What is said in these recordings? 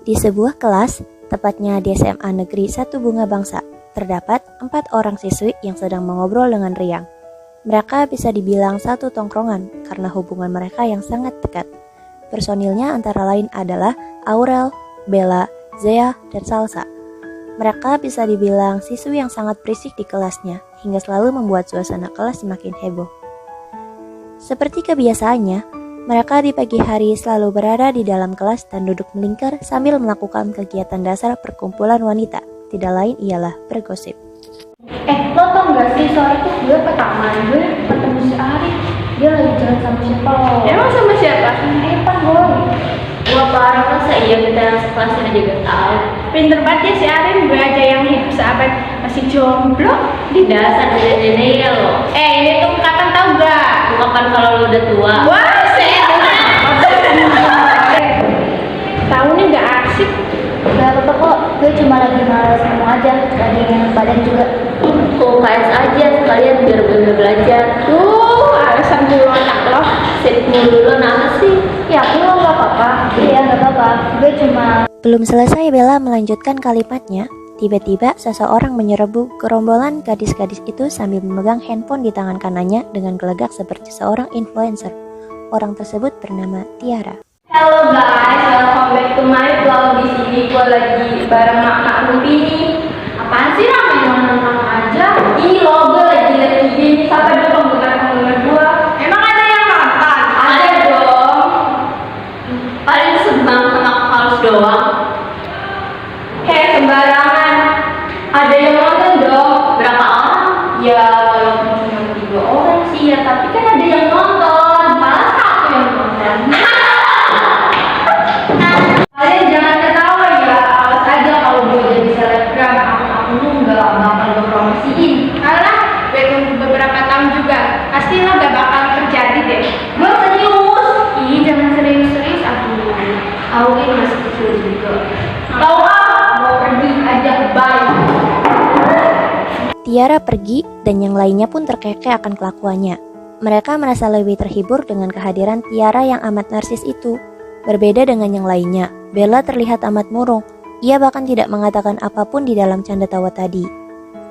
Di sebuah kelas, tepatnya di SMA Negeri 1 Bunga Bangsa, terdapat 4 orang siswi yang sedang mengobrol dengan riang. Mereka bisa dibilang satu tongkrongan karena hubungan mereka yang sangat dekat. Personilnya antara lain adalah Aurel, Bella, Zea, dan Salsa. Mereka bisa dibilang siswi yang sangat berisik di kelasnya, hingga selalu membuat suasana kelas semakin heboh. Seperti kebiasaannya, mereka di pagi hari selalu berada di dalam kelas dan duduk melingkar sambil melakukan kegiatan dasar perkumpulan wanita. Tidak lain ialah bergosip. Lo tau gak sih, sore itu gue ke taman, gue ketemu si Arif. Dia lagi jalan sama siapa lo? Emang sama siapa? Sama Evan, boy. Wah parah, masa iya kita yang sekelas aja gak tahu. Pinter banget ya si Arin, gue aja yang hidup sahabat masih jomblo. Di dasar nenek ya lo. Ini tuh kapan tau gak? Kapan kalau lo udah tua? Wah, tahunnya gak asik. Gak apa-apa kok, gue cuma lagi malas ngomong aja, lagi yang badan juga. UKS aja sekalian biar gue belajar. Alasan dulu anak lo. Sedih mulu lo nama sih. Ya aku lo gak apa-apa. Iya gak apa-apa, gue cuma... Belum selesai Bella melanjutkan kalimatnya, tiba-tiba seseorang menyerbu gerombolan gadis-gadis itu sambil memegang handphone di tangan kanannya dengan gelegak seperti seorang influencer. Orang tersebut bernama Tiara. Halo guys, welcome back to my vlog. Di sini gue lagi bareng Mak Ruby nih. Apaan sih namanya nonton aja? Ih lo, gue lagi liat IG nih. Siapa dulu penggemar gue? Emang ada yang nonton? Ada dong. Paling sebang sama halus doang. Sembarangan. Ada yang nonton dong. Berapa orang? Ya walaupun cuma 3 orang sih ya, tapi kan ada yang nonton. Malah aku yang nonton. Kalian jangan ketawa ya, awas aja kalau gue jadi selebgram, aku nggak bakal gue promosiin. Alah, gue tunggu beberapa tahun juga, pasti lo gak bakal terjadi deh. Gue serius. Ih, jangan serius-serius aku ini masih kecil juga. Tahu mau pergi aja, bye. Tiara pergi dan yang lainnya pun terkekeh akan kelakuannya. Mereka merasa lebih terhibur dengan kehadiran Tiara yang amat narsis itu. Berbeda dengan yang lainnya, Bella terlihat amat murung. Ia bahkan tidak mengatakan apapun di dalam canda tawa tadi.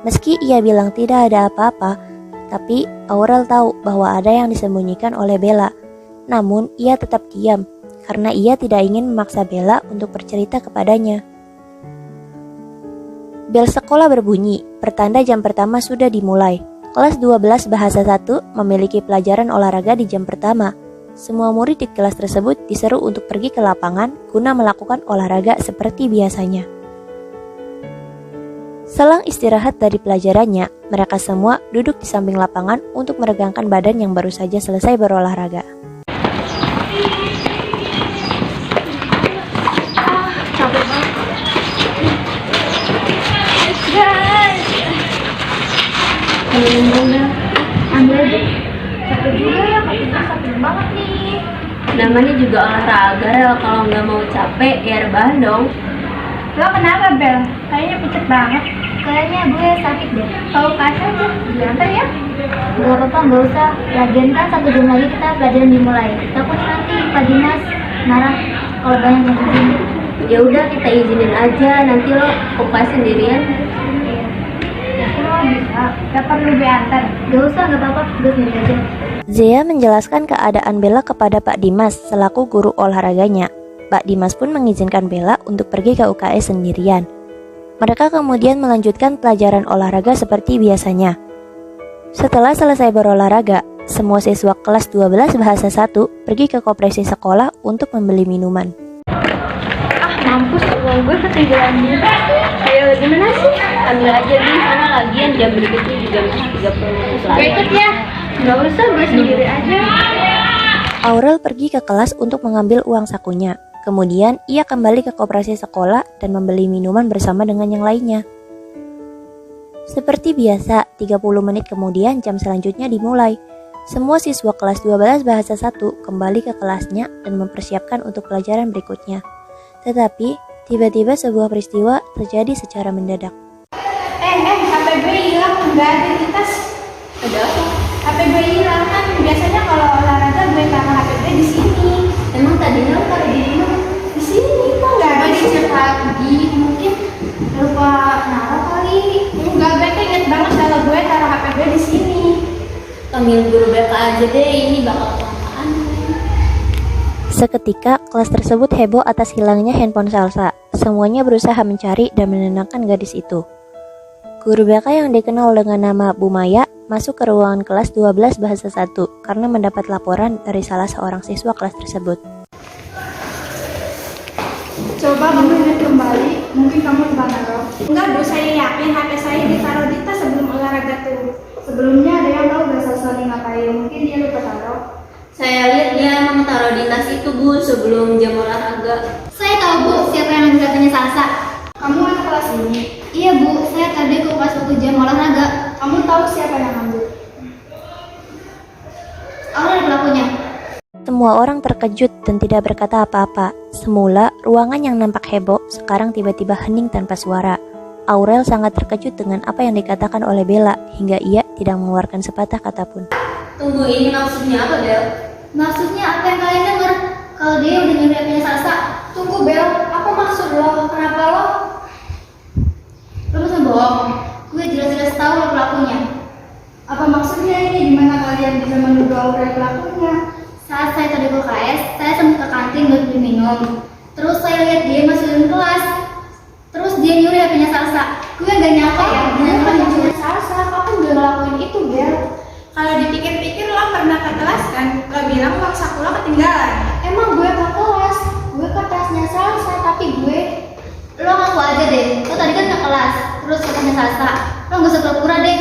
Meski ia bilang tidak ada apa-apa, tapi Aurel tahu bahwa ada yang disembunyikan oleh Bella. Namun ia tetap diam, karena ia tidak ingin memaksa Bella untuk bercerita kepadanya. Bel sekolah berbunyi, pertanda jam pertama sudah dimulai. Kelas 12 Bahasa 1 memiliki pelajaran olahraga di jam pertama. Semua murid di kelas tersebut diseru untuk pergi ke lapangan guna melakukan olahraga seperti biasanya. Selang istirahat dari pelajarannya, mereka semua duduk di samping lapangan untuk meregangkan badan yang baru saja selesai berolahraga. Capek banget. Ambil aja. Capek juga ya, kakinya sakit banget nih. Namanya juga olahraga, Rel. Kalau nggak mau capek, ya rebahan dong. Lo kenapa, Bel? Kayaknya pucet banget. Kayaknya gue sakit deh. Tahu kasih aja, diantar ya. Gak apa-apa, gak usah. Lagian kan 1 jam lagi kita pelajaran dimulai. Takut nanti Pak Dimas marah kalau banyak yang kesini. Ya udah kita izinin aja, nanti lo UKS sendirian. Aku lo bisa, gak perlu diantar. Gak usah, gak apa-apa. Gue sendiri aja. Zea menjelaskan keadaan Bella kepada Pak Dimas selaku guru olahraganya. Pak Dimas pun mengizinkan Bella untuk pergi ke UKS sendirian. Mereka kemudian melanjutkan pelajaran olahraga seperti biasanya. Setelah selesai berolahraga, semua siswa kelas 12 Bahasa 1 pergi ke koperasi sekolah untuk membeli minuman. Mampus, uang gue ketinggalan dia. Ayo, gimana sih? Ambil aja di sana lagian jam berikutnya juga masih 30 menit Gue lagi. ikut ya. Gak usah, gue sendiri aja. Aurel pergi ke kelas untuk mengambil uang sakunya. Kemudian ia kembali ke koperasi sekolah dan membeli minuman bersama dengan yang lainnya. Seperti biasa, 30 menit kemudian jam selanjutnya dimulai. Semua siswa kelas 12 Bahasa 1 kembali ke kelasnya dan mempersiapkan untuk pelajaran berikutnya. Tetapi, tiba-tiba sebuah peristiwa terjadi secara mendadak. HP gue hilang, nggak ada di tas. Ada apa? HP gue hilang kan, biasanya kalau olahraga gue taruh HP gue di sini. Emang tadinya lo taruh di mana? Di sini kok nggak ada. Coba dicek Panggil guru BK aja deh, ini bakal kelamaan. Seketika, kelas tersebut heboh atas hilangnya handphone Salsa. Semuanya berusaha mencari dan menenangkan gadis itu. Guru BK yang dikenal dengan nama Bu Maya masuk ke ruangan kelas 12 bahasa 1 karena mendapat laporan dari salah seorang siswa kelas tersebut. Coba kamu ingat kembali, mungkin kamu lupa naruh. Enggak Bu, saya yakin HP saya ditaruh di tas sebelum olahraga tuh. Sebelumnya ada yang tahu gak Salsa ngapain? Mungkin dia lupa taruh. Saya lihat dia emang taruh di tas itu Bu sebelum jam olahraga. Saya tahu Bu, siapa yang ngambil HP-nya Salsa. Kamu anak kelas ini. Iya Bu, saya tadi ke kelas waktu jam olahraga. Kamu tahu siapa yang ngambil? Aurel pelakunya. Semua orang terkejut dan tidak berkata apa-apa. Semula, ruangan yang nampak heboh sekarang tiba-tiba hening tanpa suara. Aurel sangat terkejut dengan apa yang dikatakan oleh Bella hingga ia tidak mengeluarkan sepatah kata pun. Tunggu, ini maksudnya apa Bel? Maksudnya apa yang kalian dengar? Kalau dia udah nyuri HP-nya Salsa. Tunggu Bel, apa maksud lo? Kenapa lo? Lo masa bohong? Gue jelas-jelas tahu lo pelakunya. Apa maksudnya ini? Gimana kalian bisa menuduh Aurel pelakunya? Saat saya tadi ke KS, saya sempat ke kantin buat beli minum. Terus saya lihat dia masuk dalam kelas. Terus dia nyuri HP-nya Salsa. Gue gak nyangka ya, Kenapa mencuri Salsa? Kamu udah ngelakuin itu Bel. Kalau dipikir-pikir lo pernah ke kelas kan? Lo bilang uang saku lo ketinggalan. Emang gue ke kelas? Gue ke tasnya Salsa, tapi gue... lo ngaku aja deh. Lo tadi kan ke kelas, terus ke HP-nya Salsa. Lo gak usah pura-pura deh.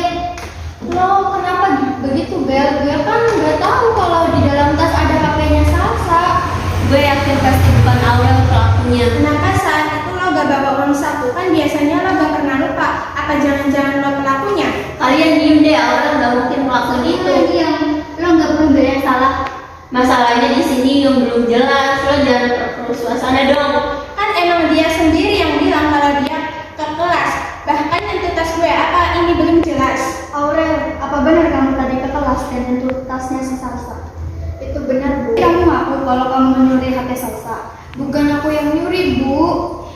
Lo kenapa begitu Bel? Gue kan nggak tahu kalau di dalam tas ada HP-nya Salsa. Gue yakin pasti bukan Aurel pelakunya. Kenapa saat itu lo gak bawa uang saku? Kan biasanya lo gak pernah lupa. Apa jangan-jangan lo pelakunya? Kalian diem deh, Aurel gak mungkin melakukan itu. Yang lo gak perlu bela yang salah. Masalahnya di sini yang belum jelas, lo jangan perkeruh suasana dong. Kan emang dia sendiri yang bilang kalau dia ke kelas. Bahkan nyentuh tas gue, apa ini belum jelas? Aurel, apa benar kamu tadi ke kelas dan nyentuh tasnya si Salsa? Itu benar Bu. Kamu ngaku kalau kamu menyuri HP Salsa. Bukan aku yang nyuri Bu.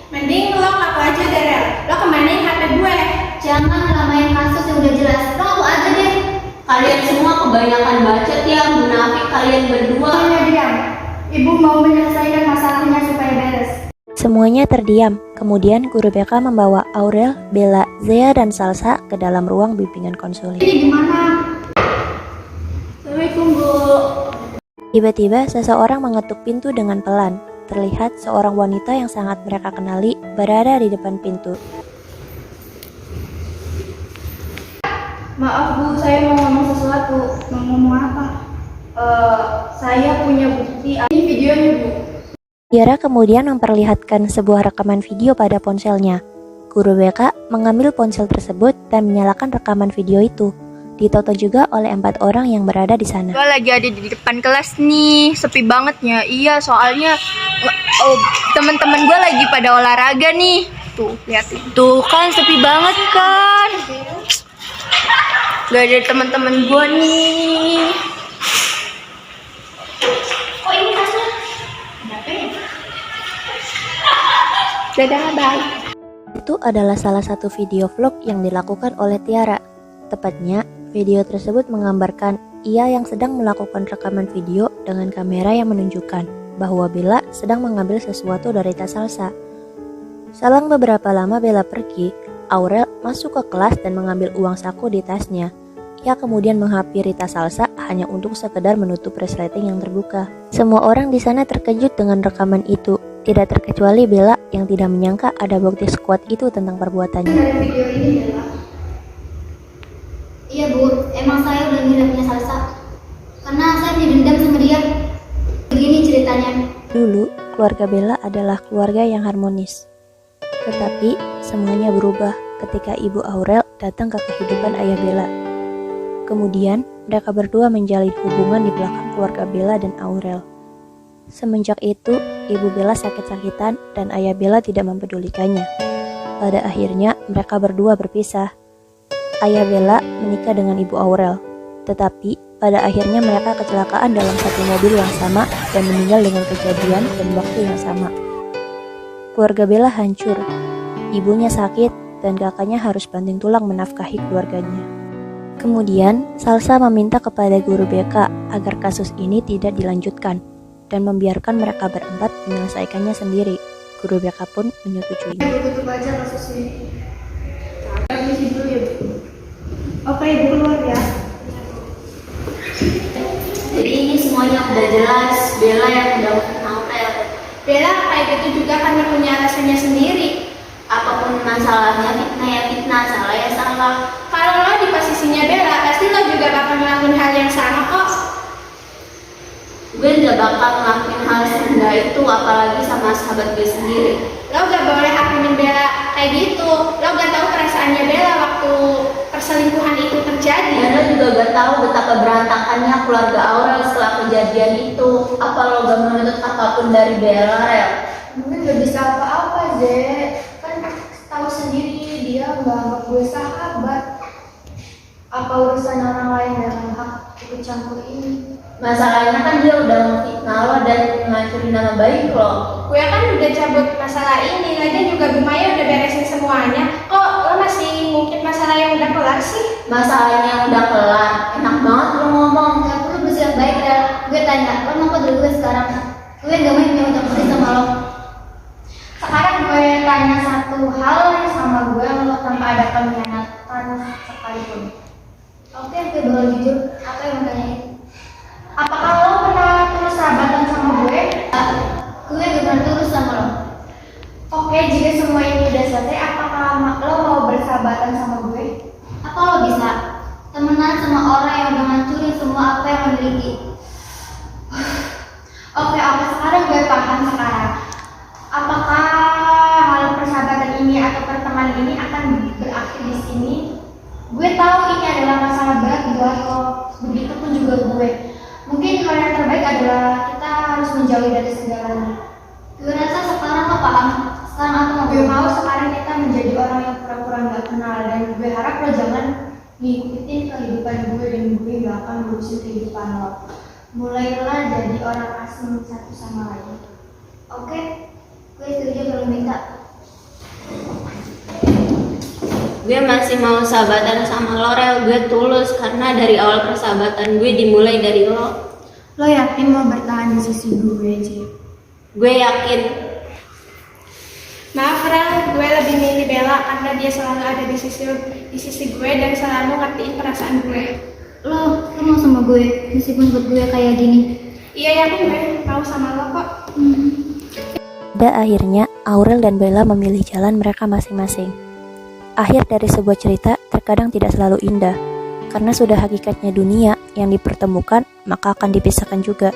Mending lo ngaku aja deh Rel. Lo kemanain HP gue? Jangan lamain kasus yang udah jelas. Lo ngaku aja deh. Kalian semua kebanyakan bacot ya, munafik kalian berdua. Semuanya diam. Ibu mau menyelesaikan masalahnya supaya beres. Semuanya terdiam. Kemudian guru BK membawa Aurel, Bella, Zea, dan Salsa ke dalam ruang bimbingan konseling. Ini gimana? Assalamualaikum Bu. Tiba-tiba seseorang mengetuk pintu dengan pelan. Terlihat seorang wanita yang sangat mereka kenali berada di depan pintu. Maaf Bu, saya mau ngomong sesuatu. Mau ngomong apa? Saya punya bukti. Ini videonya Bu. Tiara kemudian memperlihatkan sebuah rekaman video pada ponselnya. Guru BK mengambil ponsel tersebut dan menyalakan rekaman video itu. Ditonton juga oleh 4 orang yang berada di sana. Gue lagi ada di depan kelas nih, sepi banget ya. Iya, soalnya teman-teman gue lagi pada olahraga nih. Tuh, liatin. Tuh kan sepi banget kan. Gak ada teman-teman gue nih. Oh ini tasnya. Dadah, bye. Itu adalah salah satu video vlog yang dilakukan oleh Tiara. Tepatnya, video tersebut menggambarkan ia yang sedang melakukan rekaman video dengan kamera yang menunjukkan bahwa Bella sedang mengambil sesuatu dari tas Salsa. Selang beberapa lama Bella pergi, Aurel masuk ke kelas dan mengambil uang saku di tasnya. Ia kemudian menghampiri tas Salsa hanya untuk sekedar menutup resleting yang terbuka. Semua orang di sana terkejut dengan rekaman itu, tidak terkecuali Bella yang tidak menyangka ada bukti sekuat itu tentang perbuatannya. Dari video ini Bella. Iya Bu, emang saya udah nyuri punya Salsa. Karena saya punya dendam sama dia. Begini ceritanya. Dulu, keluarga Bella adalah keluarga yang harmonis. Tetapi, semuanya berubah ketika ibu Aurel datang ke kehidupan ayah Bella. Kemudian, mereka berdua menjalin hubungan di belakang keluarga Bella dan Aurel. Semenjak itu, ibu Bella sakit-sakitan dan ayah Bella tidak mempedulikannya. Pada akhirnya, mereka berdua berpisah. Ayah Bella menikah dengan ibu Aurel, tetapi pada akhirnya mereka kecelakaan dalam satu mobil yang sama dan meninggal dengan kejadian dan waktu yang sama. Keluarga Bella hancur, ibunya sakit dan kakaknya harus banting tulang menafkahi keluarganya. Kemudian, Salsa meminta kepada guru BK agar kasus ini tidak dilanjutkan dan membiarkan mereka berempat menyelesaikannya sendiri. Guru BK pun menyetujui. Tutup aja kasus ini. Permisi dulu ya, Bu. Oke, Ibu keluar ya. Jadi ini semuanya udah jelas. Bella yang udah Aurel. Bella kayak gitu juga karena punya alasannya sendiri. Apapun masalahnya, fitnah ya fitnah, salah ya salah. Kalau lo di posisinya Bella, pasti lo juga bakal ngelakuin hal yang sama kok. Gue gak bakal ngelakuin hal serendah itu, apalagi sama sahabat gue sendiri. Lo gak boleh hakimin Bella kayak gitu. Lo gak tahu perasaannya Bella waktu perselingkuhan itu terjadi. Dan lo juga gak tahu betapa berantakannya keluarga Aurel setelah kejadian itu. Apa lo gak menuntut apapun dari Bella, Rel? Gue gak bisa apa-apa, Zek. Kan tahu sendiri dia nggak anggap gue sahabat. Apa urusan orang lain dengan hak ikut campur ini? Masalahnya kan dia udah ngefitnah lo dan ngancurin nama baik lo. Gue kan udah cabut masalah ini, lagian juga Bu Maya udah beresin semuanya. Kok lo masih ngungkit masalah yang udah kelar sih? Masalahnya yang udah kelar, enak banget lo ngomong. Gak perlu bersikap baik, Rel. Gue tanya, lo mau dari gue sekarang? Gue gak main punya utang budi sama lo. Sekarang gue tanya satu hal sama gue, lo tanpa ada pengkhianatan sekalipun. Oke, gue bakal jujur. Apa yang mau tanyain? Apakah lo pernah terus sahabatan sama gue? Gue gak pernah terus sama lo. Oke, jika semua ini udah selesai, apakah lo mau bersahabatan sama gue? Apa lo bisa temenan sama orang yang udah ngancurin semua apa yang lo miliki? Oke, sekarang gue paham sekarang. Apakah hal persahabatan ini atau pertemanan ini akan berakhir di sini? Gue tahu ini adalah masalah berat buat lo, begitupun juga gue. Mungkin hal yang terbaik adalah kita harus menjauhi dari segalanya. Gue rasa sekarang lo paham. Sekarang aku mau sekarang kita menjadi orang yang pura-pura gak kenal. Dan gue harap lo jangan ngikutin kehidupan gue dan gue gak akan ngurusin kehidupan lo. Mulailah jadi orang asing satu sama lain. Oke? Gue setuju kalau minta. Gue masih mau sahabatan sama lo, Rel. Gue tulus karena dari awal persahabatan gue dimulai dari lo. Lo yakin mau bertahan di sisi gue, Ci? Gue yakin. Maaf Rel, gue lebih milih Bella karena dia selalu ada di sisi gue dan selalu ngertiin perasaan gue. Lo mau sama gue meskipun buat gue kayak gini? Iya yakin gue tahu sama lo kok. Pada akhirnya, Aurel dan Bella memilih jalan mereka masing-masing. Akhir dari sebuah cerita terkadang tidak selalu indah, karena sudah hakikatnya dunia yang dipertemukan, maka akan dipisahkan juga.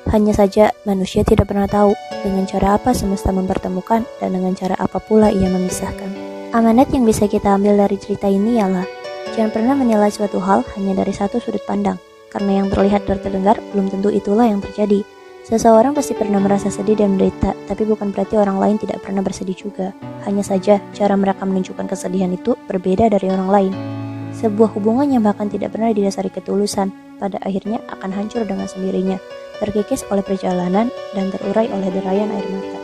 Hanya saja manusia tidak pernah tahu dengan cara apa semesta mempertemukan dan dengan cara apa pula ia memisahkan. Amanat yang bisa kita ambil dari cerita ini ialah, jangan pernah menilai suatu hal hanya dari satu sudut pandang, karena yang terlihat dan terdengar belum tentu itulah yang terjadi. Seseorang pasti pernah merasa sedih dan menderita, tapi bukan berarti orang lain tidak pernah bersedih juga. Hanya saja, cara mereka menunjukkan kesedihan itu berbeda dari orang lain. Sebuah hubungan yang bahkan tidak pernah didasari ketulusan, pada akhirnya akan hancur dengan sendirinya, terkikis oleh perjalanan dan terurai oleh derayan air mata.